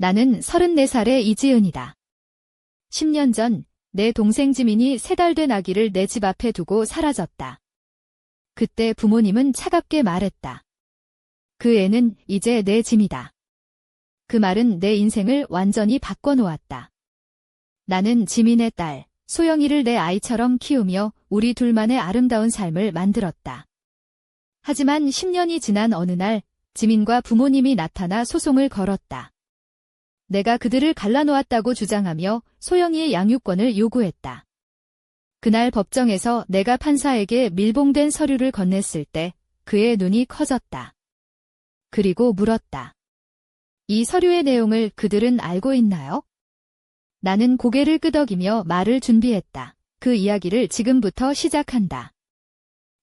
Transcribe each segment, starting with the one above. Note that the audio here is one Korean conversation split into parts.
나는 34살의 이지은이다. 10년 전 내 동생 지민이 3달 된 아기를 내 집 앞에 두고 사라졌다. 그때 부모님은 차갑게 말했다. 그 애는 이제 내 짐이다. 그 말은 내 인생을 완전히 바꿔놓았다. 나는 지민의 딸, 소영이를 내 아이처럼 키우며 우리 둘만의 아름다운 삶을 만들었다. 하지만 10년이 지난 어느 날 지민과 부모님이 나타나 소송을 걸었다. 내가 그들을 갈라놓았다고 주장하며 소영이의 양육권을 요구했다. 그날 법정에서 내가 판사에게 밀봉된 서류를 건넸을 때 그의 눈이 커졌다. 그리고 물었다. 이 서류의 내용을 그들은 알고 있나요? 나는 고개를 끄덕이며 말을 준비했다. 그 이야기를 지금부터 시작한다.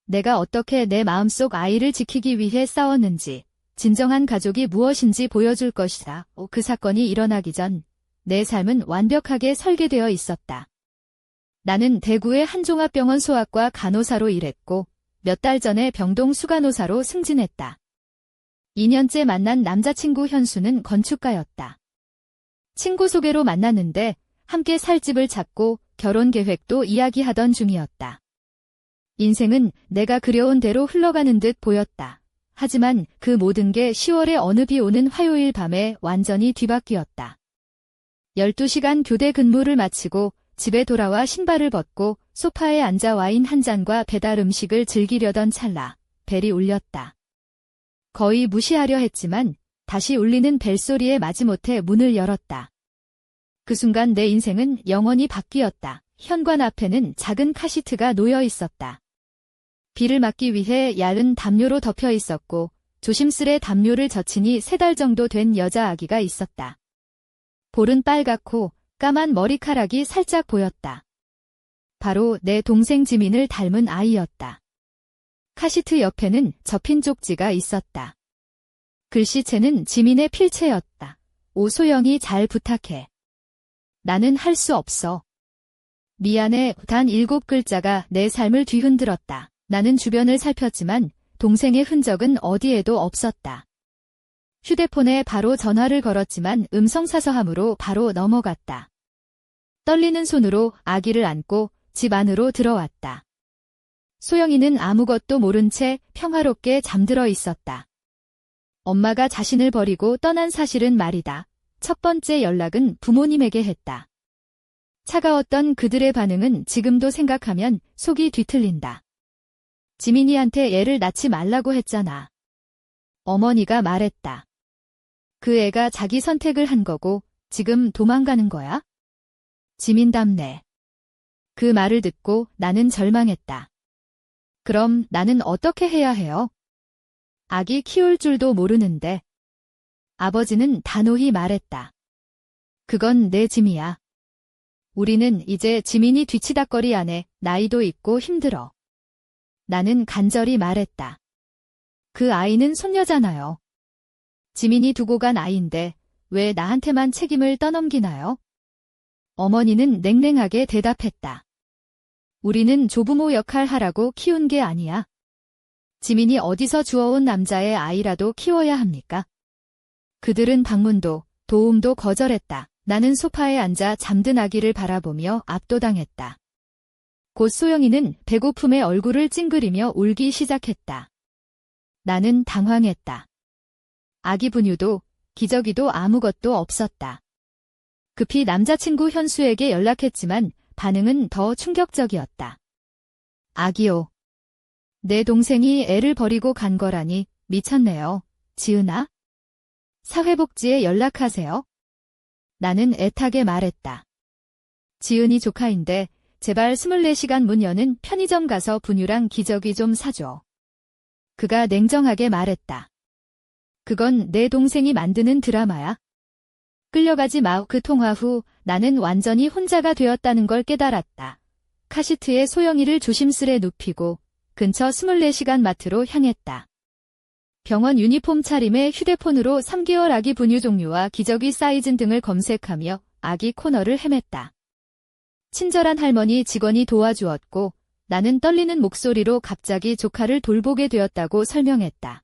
내가 어떻게 내 마음속 아이를 지키기 위해 싸웠는지, 진정한 가족이 무엇인지 보여줄 것이다. 그 사건이 일어나기 전 내 삶은 완벽하게 설계되어 있었다. 나는 대구의 한종합병원 소아과 간호사로 일했고 몇 달 전에 병동 수간호사로 승진했다. 2년째 만난 남자친구 현수는 건축가였다. 친구 소개로 만났는데 함께 살 집을 찾고 결혼 계획도 이야기하던 중이었다. 인생은 내가 그려온 대로 흘러가는 듯 보였다. 하지만 그 모든 게 10월의 어느 비 오는 화요일 밤에 완전히 뒤바뀌었다. 12시간 교대 근무를 마치고 집에 돌아와 신발을 벗고 소파에 앉아 와인 한 잔과 배달 음식을 즐기려던 찰나 벨이 울렸다. 거의 무시하려 했지만 다시 울리는 벨소리에 마지못해 문을 열었다. 그 순간 내 인생은 영원히 바뀌었다. 현관 앞에는 작은 카시트가 놓여 있었다. 비를 막기 위해 얇은 담요로 덮여 있었고 조심스레 담요를 젖히니 3달 정도 된 여자 아기가 있었다. 볼은 빨갛고 까만 머리카락이 살짝 보였다. 바로 내 동생 지민을 닮은 아이였다. 카시트 옆에는 접힌 쪽지가 있었다. 글씨체는 지민의 필체였다. 오소영이 잘 부탁해. 나는 할 수 없어. 미안해. 단 7글자가 내 삶을 뒤흔들었다. 나는 주변을 살폈지만 동생의 흔적은 어디에도 없었다. 휴대폰에 바로 전화를 걸었지만 음성사서함으로 바로 넘어갔다. 떨리는 손으로 아기를 안고 집 안으로 들어왔다. 소영이는 아무것도 모른 채 평화롭게 잠들어 있었다. 엄마가 자신을 버리고 떠난 사실은 말이다. 첫 번째 연락은 부모님에게 했다. 차가웠던 그들의 반응은 지금도 생각하면 속이 뒤틀린다. 지민이한테 애를 낳지 말라고 했잖아. 어머니가 말했다. 그 애가 자기 선택을 한 거고 지금 도망가는 거야? 지민답네. 그 말을 듣고 나는 절망했다. 그럼 나는 어떻게 해야 해요? 아기 키울 줄도 모르는데. 아버지는 단호히 말했다. 그건 내 짐이야. 우리는 이제 지민이 뒤치다꺼리 안 해. 나이도 있고 힘들어. 나는 간절히 말했다. 그 아이는 손녀잖아요. 지민이 두고 간 아이인데 왜 나한테만 책임을 떠넘기나요? 어머니는 냉랭하게 대답했다. 우리는 조부모 역할 하라고 키운 게 아니야. 지민이 어디서 주워온 남자의 아이라도 키워야 합니까? 그들은 방문도 도움도 거절했다. 나는 소파에 앉아 잠든 아기를 바라보며 압도당했다. 곧 소영이는 배고픔에 얼굴을 찡그리며 울기 시작했다. 나는 당황했다. 아기 분유도 기저귀도 아무것도 없었다. 급히 남자친구 현수에게 연락했지만 반응은 더 충격적이었다. 아기요. 내 동생이 애를 버리고 간 거라니 미쳤네요. 지은아? 사회복지에 연락하세요. 나는 애타게 말했다. 지은이 조카인데 제발 24시간 문 여는 편의점 가서 분유랑 기저귀 좀 사줘. 그가 냉정하게 말했다. 그건 내 동생이 만드는 드라마야. 끌려가지 마. 그 통화 후 나는 완전히 혼자가 되었다는 걸 깨달았다. 카시트에 소영이를 조심스레 눕히고 근처 24시간 마트로 향했다. 병원 유니폼 차림에 휴대폰으로 3개월 아기 분유 종류와 기저귀 사이즈 등을 검색하며 아기 코너를 헤맸다. 친절한 할머니 직원이 도와주었고 나는 떨리는 목소리로 갑자기 조카를 돌보게 되었다고 설명했다.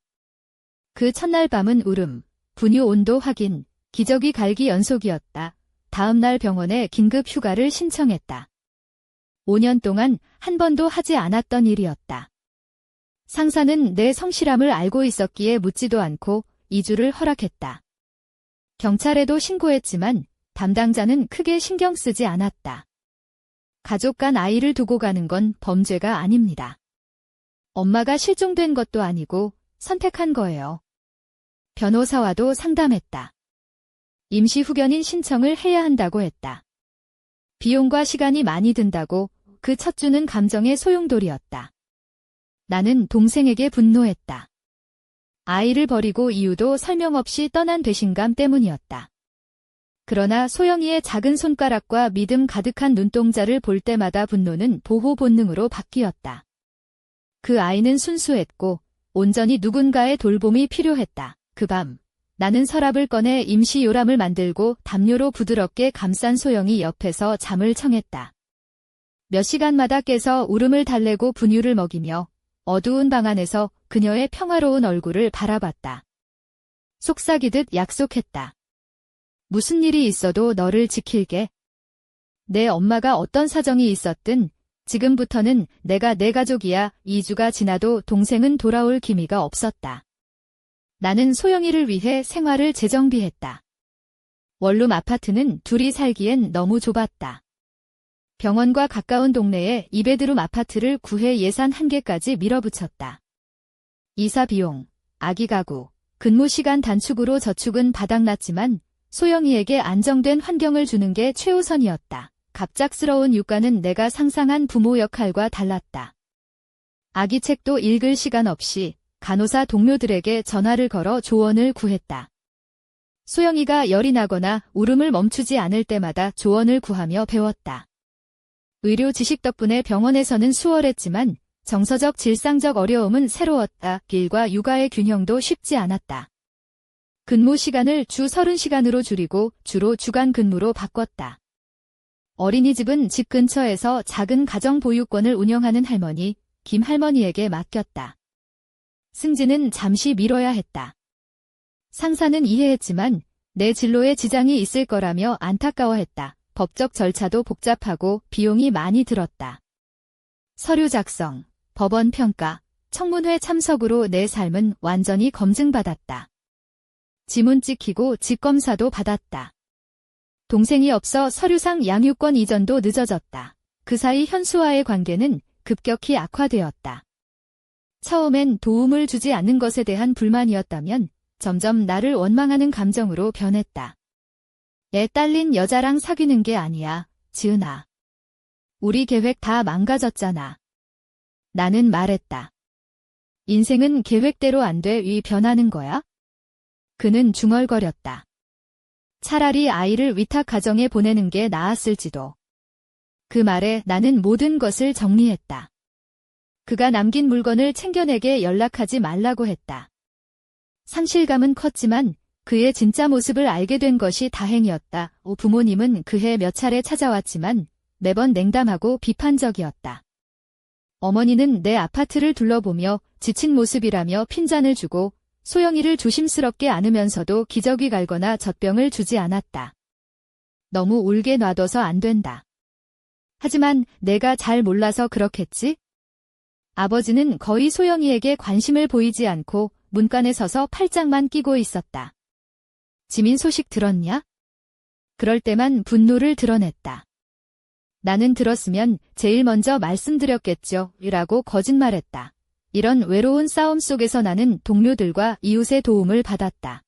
그 첫날 밤은 울음, 분유 온도 확인, 기저귀 갈기 연속이었다. 다음 날 병원에 긴급 휴가를 신청했다. 5년 동안 한 번도 하지 않았던 일이었다. 상사는 내 성실함을 알고 있었기에 묻지도 않고 이주를 허락했다. 경찰에도 신고했지만 담당자는 크게 신경 쓰지 않았다. 가족 간 아이를 두고 가는 건 범죄가 아닙니다. 엄마가 실종된 것도 아니고 선택한 거예요. 변호사와도 상담했다. 임시 후견인 신청을 해야 한다고 했다. 비용과 시간이 많이 든다고 그 첫 주는 감정의 소용돌이였다. 나는 동생에게 분노했다. 아이를 버리고 이유도 설명 없이 떠난 배신감 때문이었다. 그러나 소영이의 작은 손가락과 믿음 가득한 눈동자를 볼 때마다 분노는 보호 본능으로 바뀌었다. 그 아이는 순수했고 온전히 누군가의 돌봄이 필요했다. 그 밤, 나는 서랍을 꺼내 임시 요람을 만들고 담요로 부드럽게 감싼 소영이 옆에서 잠을 청했다. 몇 시간마다 깨서 울음을 달래고 분유를 먹이며 어두운 방 안에서 그녀의 평화로운 얼굴을 바라봤다. 속삭이듯 약속했다. 무슨 일이 있어도 너를 지킬게. 내 엄마가 어떤 사정이 있었든 지금부터는 내가 내 가족이야. 2주가 지나도 동생은 돌아올 기미가 없었다. 나는 소영이를 위해 생활을 재정비했다. 원룸 아파트는 둘이 살기엔 너무 좁았다. 병원과 가까운 동네에 2베드룸 아파트를 구해 예산 한계까지 밀어붙였다. 이사 비용, 아기 가구, 근무 시간 단축으로 저축은 바닥났지만 소영이에게 안정된 환경을 주는 게 최우선이었다. 갑작스러운 유가는 내가 상상한 부모 역할과 달랐다. 아기 책도 읽을 시간 없이 간호사 동료들에게 전화를 걸어 조언을 구했다. 소영이가 열이 나거나 울음을 멈추지 않을 때마다 조언을 구하며 배웠다. 의료 지식 덕분에 병원에서는 수월했지만 정서적 질상적 어려움은 새로웠다. 일과 육아의 균형도 쉽지 않았다. 근무 시간을 주 30시간으로 줄이고 주로 주간 근무로 바꿨다. 어린이집은 집 근처에서 작은 가정보육원을 운영하는 할머니, 김 할머니에게 맡겼다. 승진은 잠시 미뤄야 했다. 상사는 이해했지만 내 진로에 지장이 있을 거라며 안타까워했다. 법적 절차도 복잡하고 비용이 많이 들었다. 서류 작성, 법원 평가, 청문회 참석으로 내 삶은 완전히 검증받았다. 지문 찍히고 직검사도 받았다. 동생이 없어 서류상 양육권 이전도 늦어졌다. 그 사이 현수와의 관계는 급격히 악화되었다. 처음엔 도움을 주지 않는 것에 대한 불만이었다면 점점 나를 원망하는 감정으로 변했다. 애 딸린 여자랑 사귀는 게 아니야, 지은아. 우리 계획 다 망가졌잖아. 나는 말했다. 인생은 계획대로 안 돼. 위 변하는 거야? 그는 중얼거렸다. 차라리 아이를 위탁 가정에 보내는 게 나았을지도. 그 말에 나는 모든 것을 정리했다. 그가 남긴 물건을 챙겨내게 연락하지 말라고 했다. 상실감은 컸지만 그의 진짜 모습을 알게 된 것이 다행이었다. 부모님은 그해 몇 차례 찾아왔지만 매번 냉담하고 비판적이었다. 어머니는 내 아파트를 둘러보며 지친 모습이라며 핀잔을 주고 소영이를 조심스럽게 안으면서도 기저귀 갈거나 젖병을 주지 않았다. 너무 울게 놔둬서 안 된다. 하지만 내가 잘 몰라서 그렇겠지? 아버지는 거의 소영이에게 관심을 보이지 않고 문간에 서서 팔짱만 끼고 있었다. 지민 소식 들었냐? 그럴 때만 분노를 드러냈다. 나는 들었으면 제일 먼저 말씀드렸겠죠. 라고 거짓말했다. 이런 외로운 싸움 속에서 나는 동료들과 이웃의 도움을 받았다.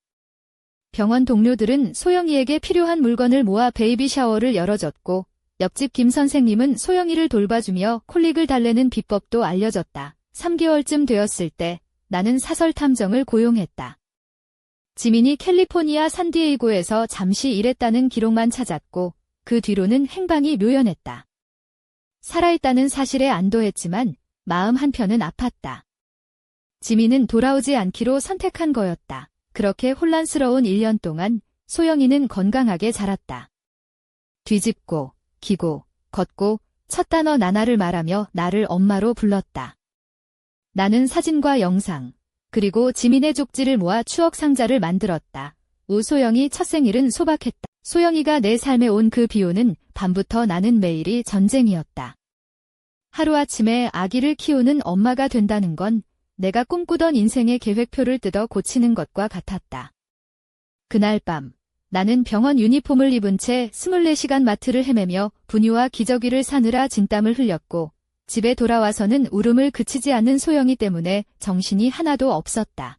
병원 동료들은 소영이에게 필요한 물건을 모아 베이비 샤워를 열어줬고 옆집 김 선생님은 소영이를 돌봐주며 콜릭을 달래는 비법도 알려줬다. 3개월쯤 되었을 때 나는 사설 탐정을 고용했다. 지민이 캘리포니아 산디에이고에서 잠시 일했다는 기록만 찾았고 그 뒤로는 행방이 묘연했다. 살아있다는 사실에 안도했지만 마음 한편은 아팠다. 지민은 돌아오지 않기로 선택한 거였다. 그렇게 혼란스러운 1년 동안 소영이는 건강하게 자랐다. 뒤집고, 기고, 걷고, 첫 단어 나나를 말하며 나를 엄마로 불렀다. 나는 사진과 영상, 그리고 지민의 족지를 모아 추억 상자를 만들었다. 소영이 첫 생일은 소박했다. 소영이가 내 삶에 온 그 비오는 밤부터 나는 매일이 전쟁이었다. 하루아침에 아기를 키우는 엄마가 된다는 건 내가 꿈꾸던 인생의 계획표를 뜯어 고치는 것과 같았다. 그날 밤, 나는 병원 유니폼을 입은 채 24시간 마트를 헤매며 분유와 기저귀를 사느라 진땀을 흘렸고, 집에 돌아와서는 울음을 그치지 않는 소영이 때문에 정신이 하나도 없었다.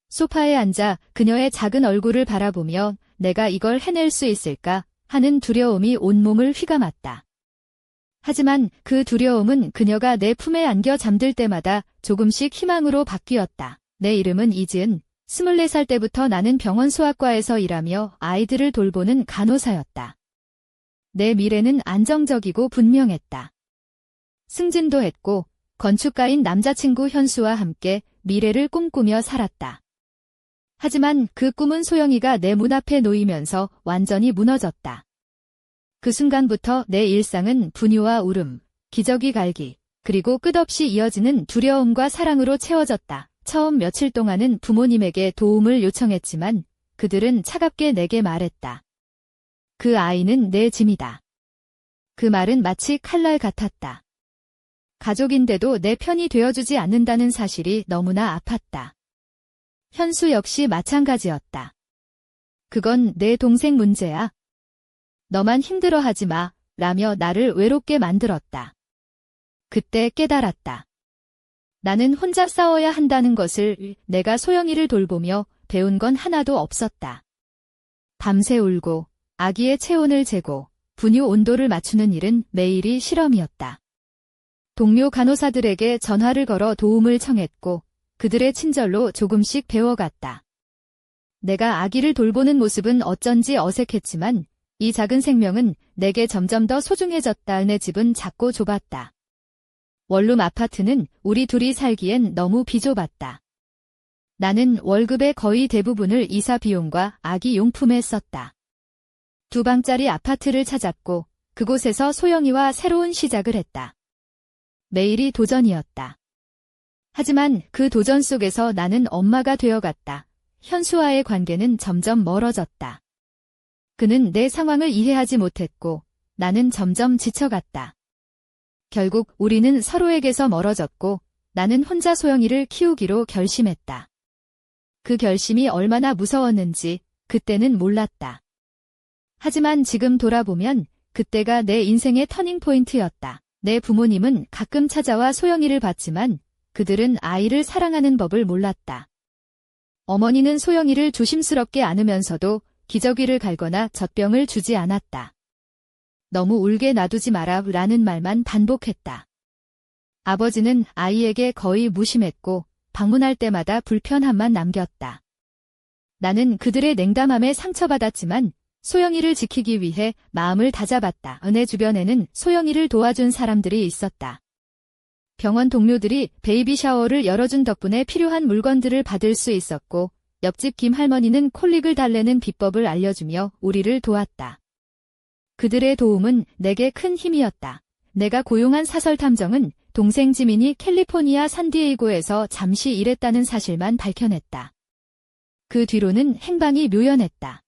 소파에 앉아 그녀의 작은 얼굴을 바라보며 내가 이걸 해낼 수 있을까 하는 두려움이 온몸을 휘감았다. 하지만 그 두려움은 그녀가 내 품에 안겨 잠들 때마다 조금씩 희망으로 바뀌었다. 내 이름은 이지은. 24살 때부터 나는 병원 소아과에서 일하며 아이들을 돌보는 간호사였다. 내 미래는 안정적이고 분명했다. 승진도 했고 건축가인 남자친구 현수와 함께 미래를 꿈꾸며 살았다. 하지만 그 꿈은 소영이가 내 문 앞에 놓이면서 완전히 무너졌다. 그 순간부터 내 일상은 분유와 울음, 기저귀 갈기, 그리고 끝없이 이어지는 두려움과 사랑으로 채워졌다. 처음 며칠 동안은 부모님에게 도움을 요청했지만 그들은 차갑게 내게 말했다. 그 아이는 내 짐이다. 그 말은 마치 칼날 같았다. 가족인데도 내 편이 되어주지 않는다는 사실이 너무나 아팠다. 현수 역시 마찬가지였다. 그건 내 동생 문제야. 너만 힘들어하지 마, 라며 나를 외롭게 만들었다. 그때 깨달았다. 나는 혼자 싸워야 한다는 것을 내가 소영이를 돌보며 배운 건 하나도 없었다. 밤새 울고 아기의 체온을 재고 분유 온도를 맞추는 일은 매일이 실험이었다. 동료 간호사들에게 전화를 걸어 도움을 청했고 그들의 친절로 조금씩 배워갔다. 내가 아기를 돌보는 모습은 어쩐지 어색했지만 이 작은 생명은 내게 점점 더 소중해졌다. 내 집은 작고 좁았다. 원룸 아파트는 우리 둘이 살기엔 너무 비좁았다. 나는 월급의 거의 대부분을 이사 비용과 아기 용품에 썼다. 2방짜리 아파트를 찾았고 그곳에서 소영이와 새로운 시작을 했다. 매일이 도전이었다. 하지만 그 도전 속에서 나는 엄마가 되어갔다. 현수와의 관계는 점점 멀어졌다. 그는 내 상황을 이해하지 못했고 나는 점점 지쳐갔다. 결국 우리는 서로에게서 멀어졌고 나는 혼자 소영이를 키우기로 결심했다. 그 결심이 얼마나 무서웠는지 그때는 몰랐다. 하지만 지금 돌아보면 그때가 내 인생의 터닝포인트였다. 내 부모님은 가끔 찾아와 소영이를 봤지만 그들은 아이를 사랑하는 법을 몰랐다. 어머니는 소영이를 조심스럽게 안으면서도 기저귀를 갈거나 젖병을 주지 않았다. 너무 울게 놔두지 마라 라는 말만 반복했다. 아버지는 아이에게 거의 무심했고 방문할 때마다 불편함만 남겼다. 나는 그들의 냉담함에 상처받았지만 소영이를 지키기 위해 마음을 다잡았다. 내 주변에는 소영이를 도와준 사람들이 있었다. 병원 동료들이 베이비 샤워를 열어준 덕분에 필요한 물건들을 받을 수 있었고 옆집 김 할머니는 콜릭을 달래는 비법을 알려주며 우리를 도왔다. 그들의 도움은 내게 큰 힘이었다. 내가 고용한 사설탐정은 동생 지민이 캘리포니아 산디에이고에서 잠시 일했다는 사실만 밝혀냈다. 그 뒤로는 행방이 묘연했다.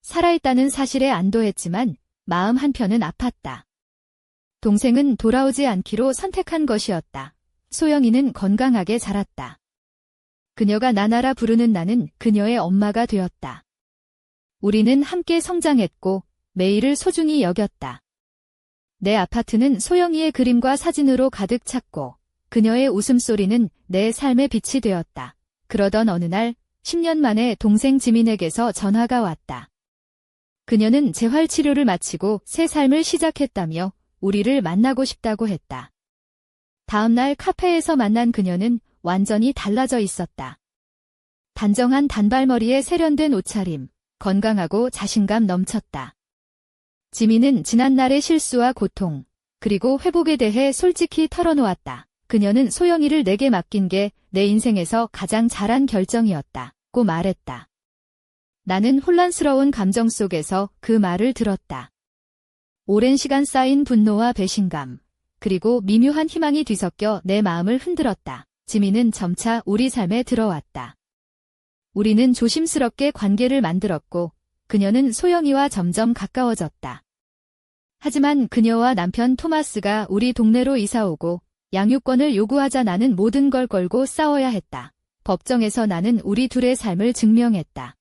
살아있다는 사실에 안도했지만 마음 한편은 아팠다. 동생은 돌아오지 않기로 선택한 것이었다. 소영이는 건강하게 자랐다. 그녀가 나나라 부르는 나는 그녀의 엄마가 되었다. 우리는 함께 성장했고 매일을 소중히 여겼다. 내 아파트는 소영이의 그림과 사진으로 가득 찼고 그녀의 웃음소리는 내 삶의 빛이 되었다. 그러던 어느 날 10년 만에 동생 지민에게서 전화가 왔다. 그녀는 재활치료를 마치고 새 삶을 시작했다며 우리를 만나고 싶다고 했다. 다음 날 카페에서 만난 그녀는 완전히 달라져 있었다. 단정한 단발머리에 세련된 옷차림, 건강하고 자신감 넘쳤다. 지민은 지난날의 실수와 고통, 그리고 회복에 대해 솔직히 털어놓았다. 그녀는 소영이를 내게 맡긴 게 내 인생에서 가장 잘한 결정이었다고 말했다. 나는 혼란스러운 감정 속에서 그 말을 들었다. 오랜 시간 쌓인 분노와 배신감, 그리고 미묘한 희망이 뒤섞여 내 마음을 흔들었다. 지민은 점차 우리 삶에 들어왔다. 우리는 조심스럽게 관계를 만들었고 그녀는 소영이와 점점 가까워졌다. 하지만 그녀와 남편 토마스가 우리 동네로 이사오고 양육권을 요구하자 나는 모든 걸 걸고 싸워야 했다. 법정에서 나는 우리 둘의 삶을 증명했다.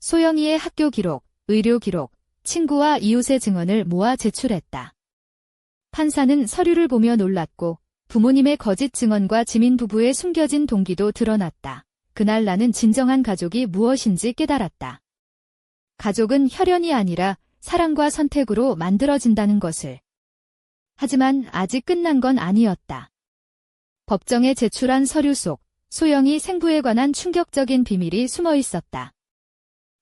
소영이의 학교 기록, 의료 기록, 친구와 이웃의 증언을 모아 제출했다. 판사는 서류를 보며 놀랐고 부모님의 거짓 증언과 지민 부부의 숨겨진 동기도 드러났다. 그날 나는 진정한 가족이 무엇인지 깨달았다. 가족은 혈연이 아니라 사랑과 선택으로 만들어진다는 것을. 하지만 아직 끝난 건 아니었다. 법정에 제출한 서류 속 소영이 생부에 관한 충격적인 비밀이 숨어 있었다.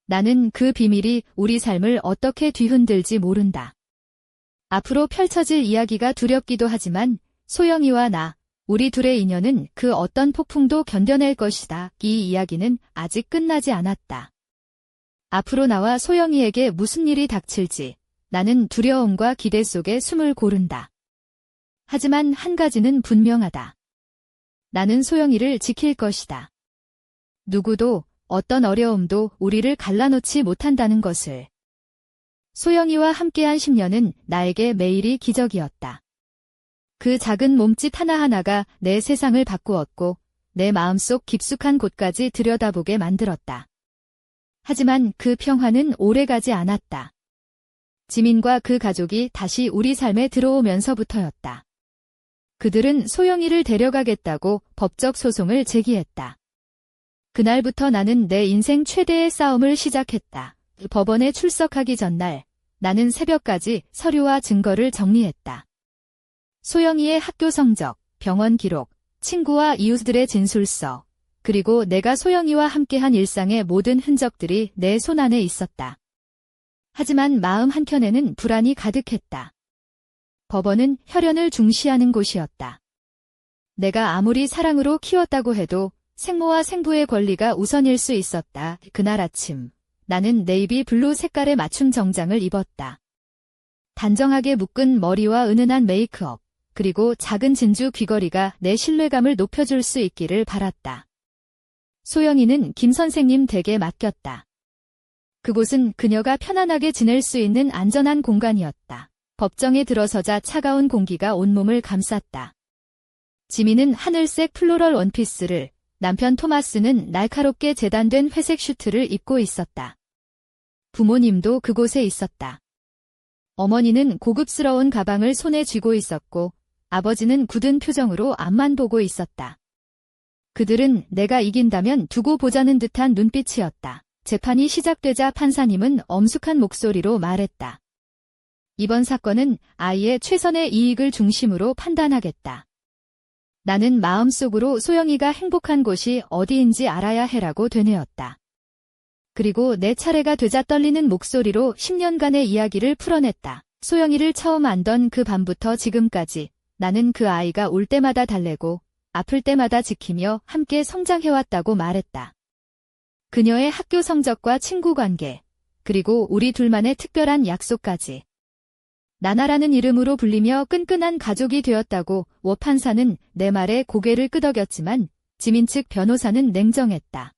나는 그 비밀이 우리 삶을 어떻게 뒤흔들지 모른다. 앞으로 펼쳐질 이야기가 두렵기도 하지만 소영이와 나, 우리 둘의 인연은 그 어떤 폭풍도 견뎌낼 것이다. 이 이야기는 아직 끝나지 않았다. 앞으로 나와 소영이에게 무슨 일이 닥칠지 나는 두려움과 기대 속에 숨을 고른다. 하지만 한 가지는 분명하다. 나는 소영이를 지킬 것이다. 누구도 어떤 어려움도 우리를 갈라놓지 못한다는 것을. 소영이와 함께한 10년은 나에게 매일이 기적이었다. 그 작은 몸짓 하나하나가 내 세상을 바꾸었고 내 마음속 깊숙한 곳까지 들여다보게 만들었다. 하지만 그 평화는 오래가지 않았다. 지민과 그 가족이 다시 우리 삶에 들어오면서부터였다. 그들은 소영이를 데려가겠다고 법적 소송을 제기했다. 그날부터 나는 내 인생 최대의 싸움을 시작했다. 법원에 출석하기 전날 나는 새벽까지 서류와 증거를 정리했다. 소영이의 학교 성적, 병원 기록, 친구와 이웃들의 진술서, 그리고 내가 소영이와 함께한 일상의 모든 흔적들이 내 손안에 있었다. 하지만 마음 한켠에는 불안이 가득했다. 법원은 혈연을 중시하는 곳이었다. 내가 아무리 사랑으로 키웠다고 해도 생모와 생부의 권리가 우선일 수 있었다. 그날 아침, 나는 네이비 블루 색깔의 맞춤 정장을 입었다. 단정하게 묶은 머리와 은은한 메이크업, 그리고 작은 진주 귀걸이가 내 신뢰감을 높여줄 수 있기를 바랐다. 소영이는 김 선생님 댁에 맡겼다. 그곳은 그녀가 편안하게 지낼 수 있는 안전한 공간이었다. 법정에 들어서자 차가운 공기가 온몸을 감쌌다. 지민은 하늘색 플로럴 원피스를, 남편 토마스는 날카롭게 재단된 회색 슈트를 입고 있었다. 부모님도 그곳에 있었다. 어머니는 고급스러운 가방을 손에 쥐고 있었고 아버지는 굳은 표정으로 앞만 보고 있었다. 그들은 내가 이긴다면 두고 보자는 듯한 눈빛이었다. 재판이 시작되자 판사님은 엄숙한 목소리로 말했다. 이번 사건은 아이의 최선의 이익을 중심으로 판단하겠다. 나는 마음속으로 소영이가 행복한 곳이 어디인지 알아야 해라고 되뇌었다. 그리고 내 차례가 되자 떨리는 목소리로 10년간의 이야기를 풀어냈다. 소영이를 처음 안던 그 밤부터 지금까지 나는 그 아이가 올 때마다 달래고 아플 때마다 지키며 함께 성장해왔다고 말했다. 그녀의 학교 성적과 친구 관계, 그리고 우리 둘만의 특별한 약속까지. 나나라는 이름으로 불리며 끈끈한 가족이 되었다고 워 판사는 내 말에 고개를 끄덕였지만 지민 측 변호사는 냉정했다.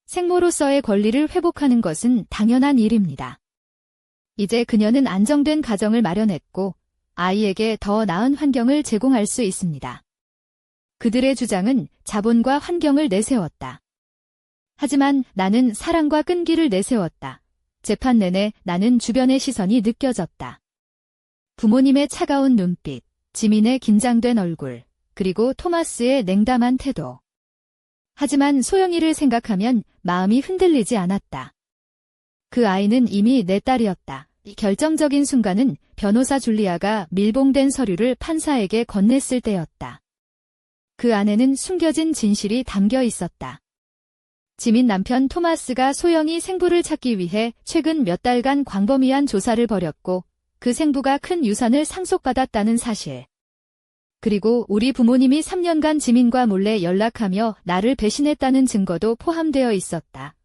생모로서의 권리를 회복하는 것은 당연한 일입니다. 이제 그녀는 안정된 가정을 마련했고 아이에게 더 나은 환경을 제공할 수 있습니다. 그들의 주장은 자본과 환경을 내세웠다. 하지만 나는 사랑과 끈기를 내세웠다. 재판 내내 나는 주변의 시선이 느껴졌다. 부모님의 차가운 눈빛, 지민의 긴장된 얼굴, 그리고 토마스의 냉담한 태도. 하지만 소영이를 생각하면 마음이 흔들리지 않았다. 그 아이는 이미 내 딸이었다. 이 결정적인 순간은 변호사 줄리아가 밀봉된 서류를 판사에게 건넸을 때였다. 그 안에는 숨겨진 진실이 담겨 있었다. 지민 남편 토마스가 소영이 생부를 찾기 위해 최근 몇 달간 광범위한 조사를 벌였고 그 생부가 큰 유산을 상속받았다는 사실. 그리고 우리 부모님이 3년간 지민과 몰래 연락하며 나를 배신했다는 증거도 포함되어 있었다.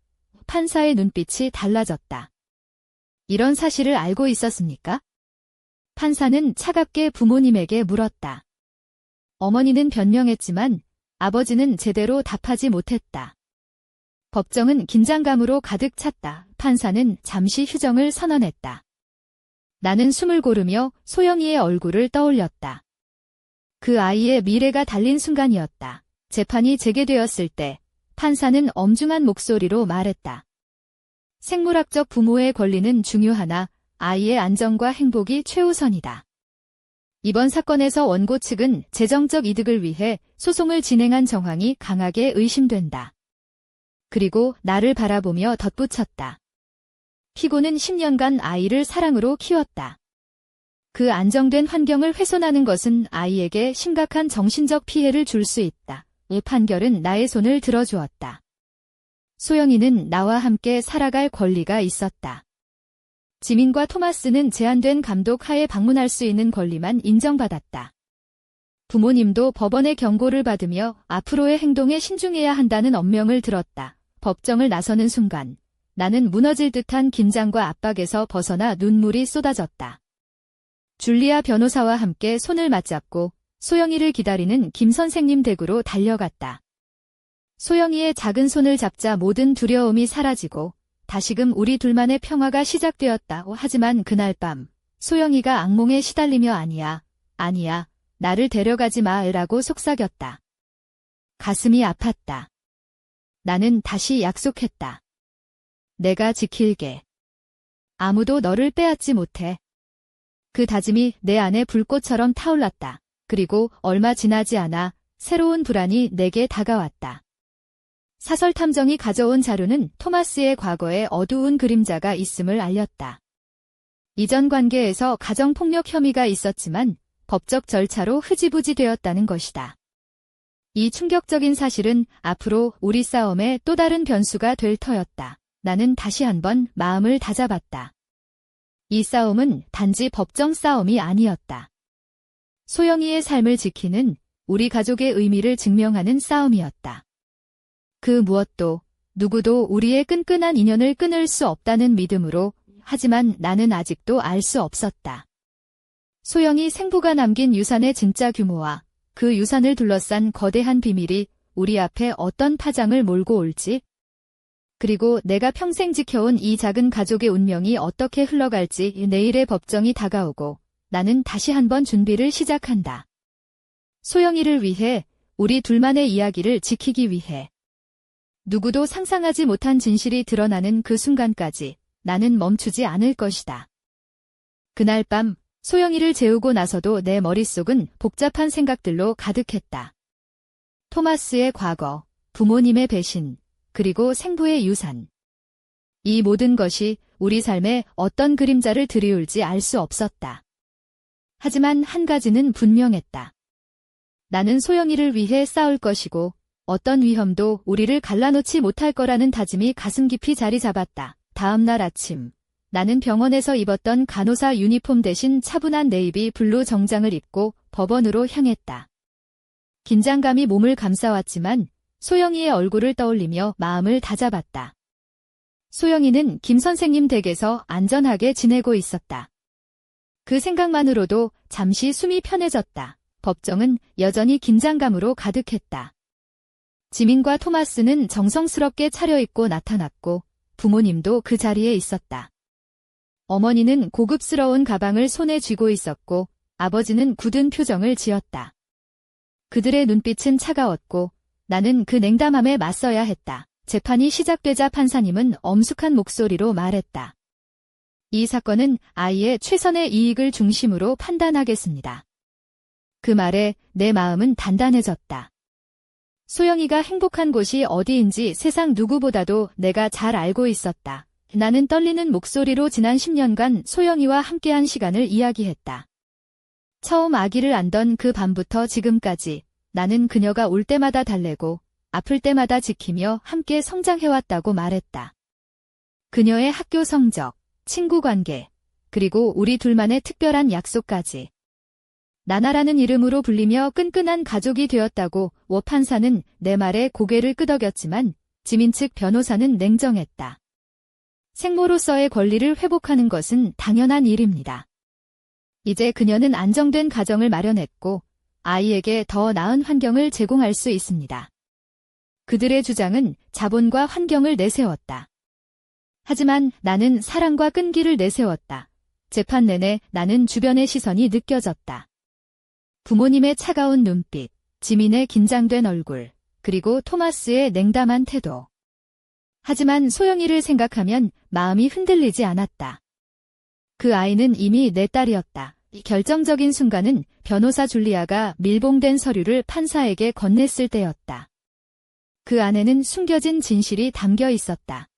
판사의 눈빛이 달라졌다. 이런 사실을 알고 있었습니까? 판사는 차갑게 부모님에게 물었다. 어머니는 변명했지만 아버지는 제대로 답하지 못했다. 법정은 긴장감으로 가득 찼다. 판사는 잠시 휴정을 선언했다. 나는 숨을 고르며 소영이의 얼굴을 떠올렸다. 그 아이의 미래가 달린 순간이었다. 재판이 재개되었을 때 판사는 엄중한 목소리로 말했다. 생물학적 부모의 권리는 중요하나 아이의 안전과 행복이 최우선이다. 이번 사건에서 원고 측은 재정적 이득을 위해 소송을 진행한 정황이 강하게 의심된다. 그리고 나를 바라보며 덧붙였다. 피고는 10년간 아이를 사랑으로 키웠다. 그 안정된 환경을 훼손하는 것은 아이에게 심각한 정신적 피해를 줄 수 있다. 이 판결은 나의 손을 들어주었다. 소영이는 나와 함께 살아갈 권리가 있었다. 지민과 토마스는 제한된 감독 하에 방문할 수 있는 권리만 인정받았다. 부모님도 법원의 경고를 받으며 앞으로의 행동에 신중해야 한다는 엄명을 들었다. 법정을 나서는 순간 나는 무너질 듯한 긴장과 압박에서 벗어나 눈물이 쏟아졌다. 줄리아 변호사와 함께 손을 맞잡고 소영이를 기다리는 김 선생님 댁으로 달려갔다. 소영이의 작은 손을 잡자 모든 두려움이 사라지고 다시금 우리 둘만의 평화가 시작되었다. 하지만 그날 밤 소영이가 악몽에 시달리며 아니야, 나를 데려가지 마라고 속삭였다. 가슴이 아팠다. 나는 다시 약속했다. 내가 지킬게. 아무도 너를 빼앗지 못해. 그 다짐이 내 안에 불꽃처럼 타올랐다. 그리고 얼마 지나지 않아 새로운 불안이 내게 다가왔다. 사설 탐정이 가져온 자료는 토마스의 과거에 어두운 그림자가 있음을 알렸다. 이전 관계에서 가정폭력 혐의가 있었지만 법적 절차로 흐지부지 되었다는 것이다. 이 충격적인 사실은 앞으로 우리 싸움의 또 다른 변수가 될 터였다. 나는 다시 한번 마음을 다잡았다. 이 싸움은 단지 법정 싸움이 아니었다. 소영이의 삶을 지키는 우리 가족의 의미를 증명하는 싸움이었다. 그 무엇도 누구도 우리의 끈끈한 인연을 끊을 수 없다는 믿음으로. 하지만 나는 아직도 알 수 없었다. 소영이 생부가 남긴 유산의 진짜 규모와 그 유산을 둘러싼 거대한 비밀이 우리 앞에 어떤 파장을 몰고 올지, 그리고 내가 평생 지켜온 이 작은 가족의 운명이 어떻게 흘러갈지. 내일의 법정이 다가오고 나는 다시 한번 준비를 시작한다. 소영이를 위해, 우리 둘만의 이야기를 지키기 위해. 누구도 상상하지 못한 진실이 드러나는 그 순간까지 나는 멈추지 않을 것이다. 그날 밤 소영이를 재우고 나서도 내 머릿속은 복잡한 생각들로 가득했다. 토마스의 과거, 부모님의 배신, 그리고 생부의 유산. 이 모든 것이 우리 삶에 어떤 그림자를 드리울지 알 수 없었다. 하지만 한 가지는 분명했다. 나는 소영이를 위해 싸울 것이고 어떤 위험도 우리를 갈라놓지 못할 거라는 다짐이 가슴 깊이 자리 잡았다. 다음 날 아침, 나는 병원에서 입었던 간호사 유니폼 대신 차분한 네이비 블루 정장을 입고 법원으로 향했다. 긴장감이 몸을 감싸왔지만 소영이의 얼굴을 떠올리며 마음을 다잡았다. 소영이는 김 선생님 댁에서 안전하게 지내고 있었다. 그 생각만으로도 잠시 숨이 편해졌다. 법정은 여전히 긴장감으로 가득했다. 지민과 토마스는 정성스럽게 차려입고 나타났고 부모님도 그 자리에 있었다. 어머니는 고급스러운 가방을 손에 쥐고 있었고 아버지는 굳은 표정을 지었다. 그들의 눈빛은 차가웠고 나는 그 냉담함에 맞서야 했다. 재판이 시작되자 판사님은 엄숙한 목소리로 말했다. 이 사건은 아이의 최선의 이익을 중심으로 판단하겠습니다. 그 말에 내 마음은 단단해졌다. 소영이가 행복한 곳이 어디인지 세상 누구보다도 내가 잘 알고 있었다. 나는 떨리는 목소리로 지난 10년간 소영이와 함께한 시간을 이야기했다. 처음 아기를 안던 그 밤부터 지금까지 나는 그녀가 올 때마다 달래고 아플 때마다 지키며 함께 성장해왔다고 말했다. 그녀의 학교 성적, 친구 관계, 그리고 우리 둘만의 특별한 약속까지. 나나라는 이름으로 불리며 끈끈한 가족이 되었다고. 워 판사는 내 말에 고개를 끄덕였지만 지민 측 변호사는 냉정했다. 생모로서의 권리를 회복하는 것은 당연한 일입니다. 이제 그녀는 안정된 가정을 마련했고 아이에게 더 나은 환경을 제공할 수 있습니다. 그들의 주장은 자본과 환경을 내세웠다. 하지만 나는 사랑과 끈기를 내세웠다. 재판 내내 나는 주변의 시선이 느껴졌다. 부모님의 차가운 눈빛, 지민의 긴장된 얼굴, 그리고 토마스의 냉담한 태도. 하지만 소영이를 생각하면 마음이 흔들리지 않았다. 그 아이는 이미 내 딸이었다. 이 결정적인 순간은 변호사 줄리아가 밀봉된 서류를 판사에게 건넸을 때였다. 그 안에는 숨겨진 진실이 담겨 있었다.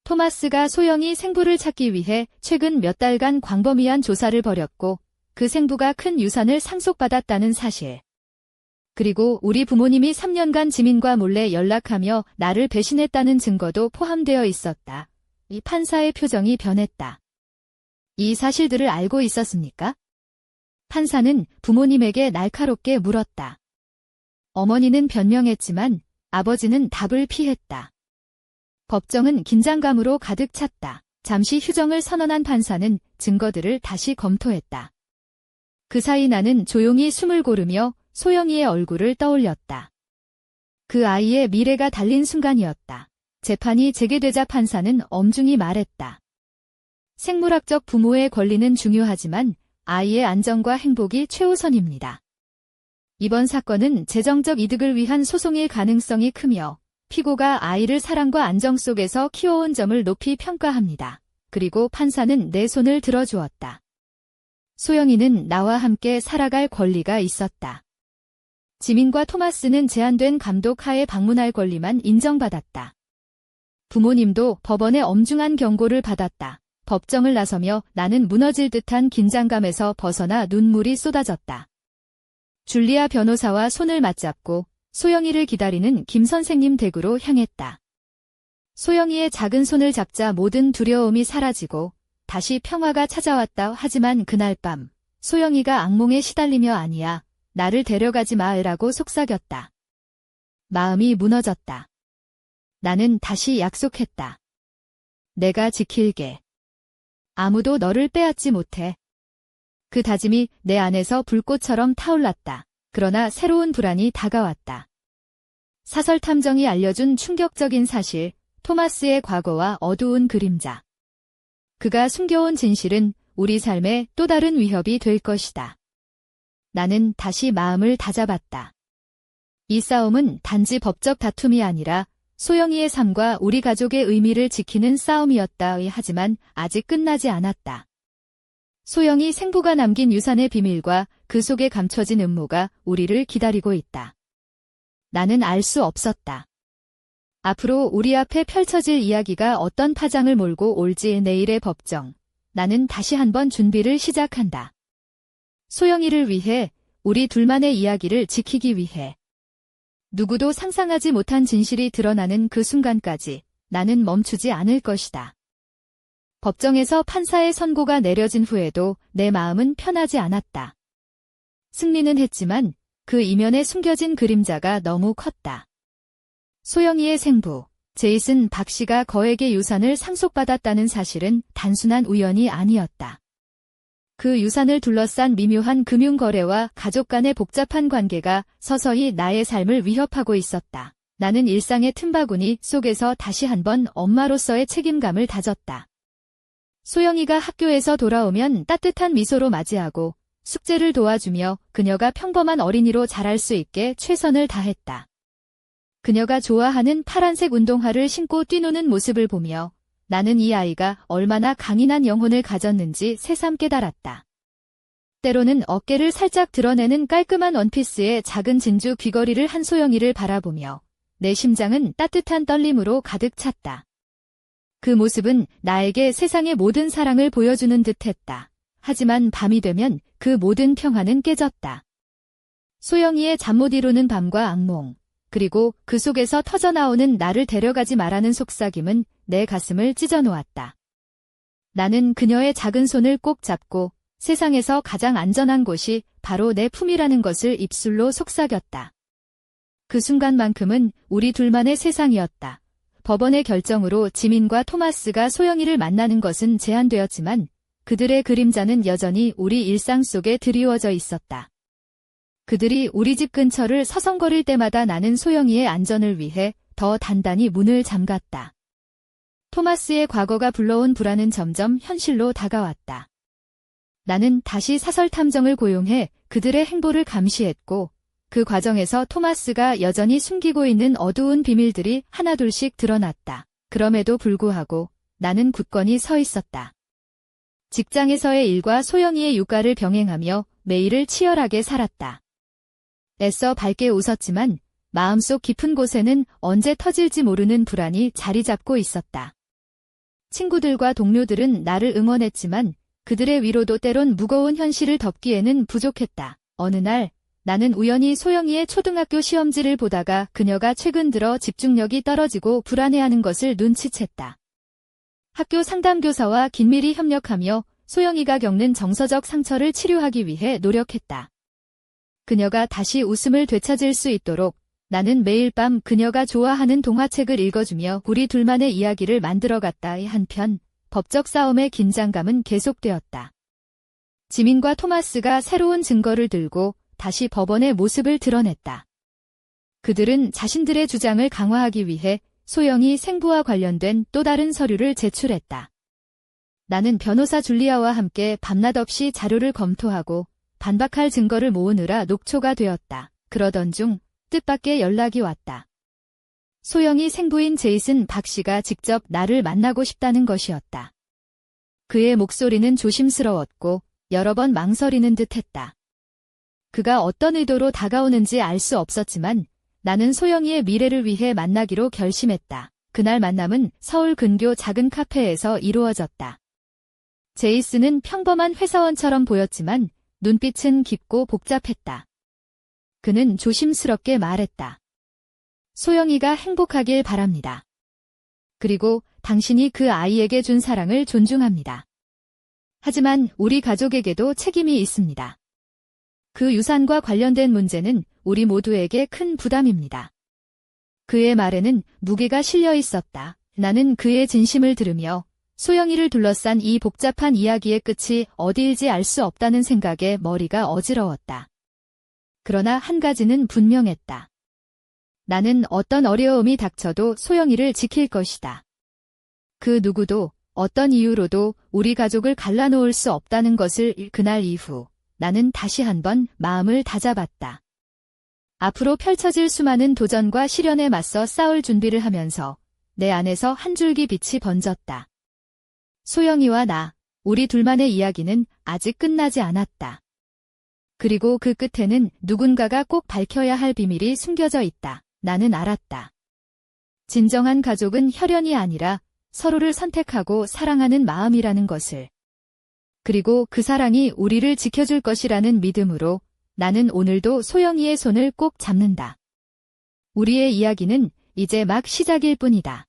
토마스가 소영이 생부를 찾기 위해 최근 몇 달간 광범위한 조사를 벌였고 그 생부가 큰 유산을 상속받았다는 사실. 그리고 우리 부모님이 3년간 지민과 몰래 연락하며 나를 배신했다는 증거도 포함되어 있었다. 이 판사의 표정이 변했다. 이 사실들을 알고 있었습니까? 판사는 부모님에게 날카롭게 물었다. 어머니는 변명했지만 아버지는 답을 피했다. 법정은 긴장감으로 가득 찼다. 잠시 휴정을 선언한 판사는 증거들을 다시 검토했다. 그 사이 나는 조용히 숨을 고르며 소영이의 얼굴을 떠올렸다. 그 아이의 미래가 달린 순간이었다. 재판이 재개되자 판사는 엄중히 말했다. 생물학적 부모의 권리는 중요하지만 아이의 안전과 행복이 최우선입니다. 이번 사건은 재정적 이득을 위한 소송일 가능성이 크며 피고가 아이를 사랑과 안정 속에서 키워온 점을 높이 평가합니다. 그리고 판사는 내 손을 들어주었다. 소영이는 나와 함께 살아갈 권리가 있었다. 지민과 토마스는 제한된 감독 하에 방문할 권리만 인정받았다. 부모님도 법원의 엄중한 경고를 받았다. 법정을 나서며 나는 무너질 듯한 긴장감에서 벗어나 눈물이 쏟아졌다. 줄리아 변호사와 손을 맞잡고 소영이를 기다리는 김 선생님 댁으로 향했다. 소영이의 작은 손을 잡자 모든 두려움이 사라지고 다시 평화가 찾아왔다. 하지만 그날 밤 소영이가 악몽에 시달리며 아니야, 나를 데려가지 마라고 속삭였다. 마음이 무너졌다. 나는 다시 약속했다. 내가 지킬게. 아무도 너를 빼앗지 못해. 그 다짐이 내 안에서 불꽃처럼 타올랐다. 그러나 새로운 불안이 다가왔다. 사설 탐정이 알려준 충격적인 사실, 토마스의 과거와 어두운 그림자. 그가 숨겨온 진실은 우리 삶에 또 다른 위협이 될 것이다. 나는 다시 마음을 다잡았다. 이 싸움은 단지 법적 다툼이 아니라 소영이의 삶과 우리 가족의 의미를 지키는 싸움이었다. 하지만 아직 끝나지 않았다. 소영이 생부가 남긴 유산의 비밀과 그 속에 감춰진 음모가 우리를 기다리고 있다. 나는 알 수 없었다. 앞으로 우리 앞에 펼쳐질 이야기가 어떤 파장을 몰고 올지. 내일의 법정. 나는 다시 한번 준비를 시작한다. 소영이를 위해, 우리 둘만의 이야기를 지키기 위해. 누구도 상상하지 못한 진실이 드러나는 그 순간까지 나는 멈추지 않을 것이다. 법정에서 판사의 선고가 내려진 후에도 내 마음은 편하지 않았다. 승리는 했지만 그 이면에 숨겨진 그림자가 너무 컸다. 소영이의 생부, 제이슨 박 씨가 거액의 유산을 상속받았다는 사실은 단순한 우연이 아니었다. 그 유산을 둘러싼 미묘한 금융거래와 가족 간의 복잡한 관계가 서서히 나의 삶을 위협하고 있었다. 나는 일상의 틈바구니 속에서 다시 한번 엄마로서의 책임감을 다졌다. 소영이가 학교에서 돌아오면 따뜻한 미소로 맞이하고 숙제를 도와주며 그녀가 평범한 어린이로 자랄 수 있게 최선을 다했다. 그녀가 좋아하는 파란색 운동화를 신고 뛰노는 모습을 보며 나는 이 아이가 얼마나 강인한 영혼을 가졌는지 새삼 깨달았다. 때로는 어깨를 살짝 드러내는 깔끔한 원피스에 작은 진주 귀걸이를 한 소영이를 바라보며 내 심장은 따뜻한 떨림으로 가득 찼다. 그 모습은 나에게 세상의 모든 사랑을 보여주는 듯했다. 하지만 밤이 되면 그 모든 평화는 깨졌다. 소영이의 잠 못 이루는 밤과 악몽, 그리고 그 속에서 터져나오는 나를 데려가지 말라는 속삭임은 내 가슴을 찢어놓았다. 나는 그녀의 작은 손을 꼭 잡고 세상에서 가장 안전한 곳이 바로 내 품이라는 것을 입술로 속삭였다. 그 순간만큼은 우리 둘만의 세상이었다. 법원의 결정으로 지민과 토마스가 소영이를 만나는 것은 제한되었지만 그들의 그림자는 여전히 우리 일상 속에 드리워져 있었다. 그들이 우리 집 근처를 서성거릴 때마다 나는 소영이의 안전을 위해 더 단단히 문을 잠갔다. 토마스의 과거가 불러온 불안은 점점 현실로 다가왔다. 나는 다시 사설 탐정을 고용해 그들의 행보를 감시했고 그 과정에서 토마스가 여전히 숨기고 있는 어두운 비밀들이 하나둘씩 드러났다. 그럼에도 불구하고 나는 굳건히 서 있었다. 직장에서의 일과 소영이의 육아를 병행하며 매일을 치열하게 살았다. 애써 밝게 웃었지만 마음속 깊은 곳에는 언제 터질지 모르는 불안이 자리 잡고 있었다. 친구들과 동료들은 나를 응원했지만 그들의 위로도 때론 무거운 현실을 덮기에는 부족했다. 어느 날 나는 우연히 소영이의 초등학교 시험지를 보다가 그녀가 최근 들어 집중력이 떨어지고 불안해하는 것을 눈치챘다. 학교 상담교사와 긴밀히 협력하며 소영이가 겪는 정서적 상처를 치료하기 위해 노력했다. 그녀가 다시 웃음을 되찾을 수 있도록 나는 매일 밤 그녀가 좋아하는 동화책을 읽어주며 우리 둘만의 이야기를 만들어갔다. 한편 법적 싸움의 긴장감은 계속되었다. 지민과 토마스가 새로운 증거를 들고 다시 법원의 모습을 드러냈다. 그들은 자신들의 주장을 강화하기 위해 소영이 생부와 관련된 또 다른 서류를 제출했다. 나는 변호사 줄리아와 함께 밤낮 없이 자료를 검토하고 반박할 증거를 모으느라 녹초가 되었다. 그러던 중 뜻밖의 연락이 왔다. 소영이 생부인 제이슨 박 씨가 직접 나를 만나고 싶다는 것이었다. 그의 목소리는 조심스러웠고 여러 번 망설이는 듯했다. 그가 어떤 의도로 다가오는지 알 수 없었지만 나는 소영이의 미래를 위해 만나기로 결심했다. 그날 만남은 서울 근교 작은 카페에서 이루어졌다. 제이슨은 평범한 회사원처럼 보였지만 눈빛은 깊고 복잡했다. 그는 조심스럽게 말했다. 소영이가 행복하길 바랍니다. 그리고 당신이 그 아이에게 준 사랑을 존중합니다. 하지만 우리 가족에게도 책임이 있습니다. 그 유산과 관련된 문제는 우리 모두에게 큰 부담입니다. 그의 말에는 무게가 실려 있었다. 나는 그의 진심을 들으며 소영이를 둘러싼 이 복잡한 이야기의 끝이 어디일지 알 수 없다는 생각에 머리가 어지러웠다. 그러나 한 가지는 분명했다. 나는 어떤 어려움이 닥쳐도 소영이를 지킬 것이다. 그 누구도 어떤 이유로도 우리 가족을 갈라놓을 수 없다는 것을 그날 이후 나는 다시 한번 마음을 다잡았다. 앞으로 펼쳐질 수많은 도전과 시련에 맞서 싸울 준비를 하면서 내 안에서 한 줄기 빛이 번졌다. 소영이와 나, 우리 둘만의 이야기는 아직 끝나지 않았다. 그리고 그 끝에는 누군가가 꼭 밝혀야 할 비밀이 숨겨져 있다. 나는 알았다. 진정한 가족은 혈연이 아니라 서로를 선택하고 사랑하는 마음이라는 것을. 그리고 그 사랑이 우리를 지켜줄 것이라는 믿음으로 나는 오늘도 소영이의 손을 꼭 잡는다. 우리의 이야기는 이제 막 시작일 뿐이다.